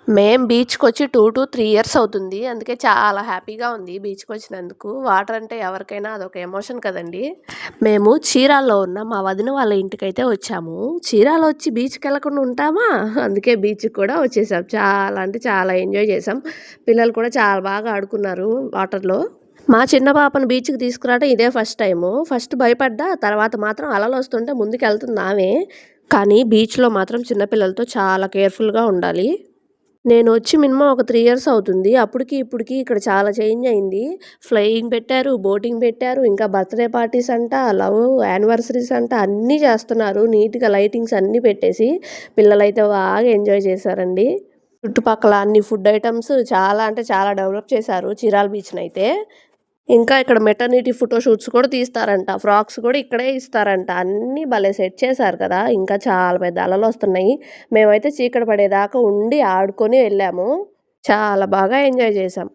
మేము బీచ్‌కొచ్చి 2-3 ఇయర్స్ అవుతుంది. అందుకే చాలా హ్యాపీగా ఉంది బీచ్‌కొచ్చినందుకు. వాటర్ అంటే ఎవరికైనా అదొక ఎమోషన్ కదండీ! మేము చీరాల్లో ఉన్న మా వదిన వాళ్ళ ఇంటికైతే వచ్చాము. చీరాలో వచ్చి బీచ్‌కెళ్ళకుండా ఉంటామా? అందుకే బీచ్‌కి కూడా వచ్చేసాం. చాలా అంటే చాలా ఎంజాయ్ చేసాం. పిల్లలు కూడా చాలా బాగా ఆడుకున్నారు వాటర్‌లో. మా చిన్న పాపను బీచ్‌కి తీసుకురావడం ఇదే ఫస్ట్ టైము. ఫస్ట్ భయపడ్డా, తర్వాత మాత్రం అలలొస్తుంటే ముందుకెళ్తుంది ఆమె. కానీ బీచ్‌లో మాత్రం చిన్న పిల్లలతో చాలా కేర్‌ఫుల్‌గా ఉండాలి. నేనొచ్చి మినిమమ్ ఒక 3 ఇయర్స్ అవుతుంది. అప్పటికి, ఇప్పటికి ఇక్కడ చాలా చేంజ్ అయింది. ఫ్లయింగ్ పెట్టారు, బోటింగ్ పెట్టారు, ఇంకా బర్త్‌డే పార్టీస్ అంట, యానివర్సరీస్ అంట అన్నీ చేస్తున్నారు. నీట్‌గా లైటింగ్స్ అన్నీ పెట్టేసి, పిల్లలైతే బాగా ఎంజాయ్ చేశారండి. చుట్టుపక్కల అన్ని ఫుడ్ ఐటెమ్స్ చాలా అంటే చాలా డెవలప్ చేశారు చీరాల బీచ్‌నైతే. ఇంకా ఇక్కడ మెటర్నిటీ ఫోటో షూట్స్ కూడా తీస్తారంట. ఫ్రాక్స్ కూడా ఇక్కడే ఇస్తారంట. అన్నీ భలే సెట్ చేశారు కదా! ఇంకా చాలా పెద్ద అలలొస్తున్నాయి. మేమైతే చీకటి పడేదాకా ఉండి ఆడుకొని వెళ్ళాము. చాలా బాగా ఎంజాయ్ చేశాం.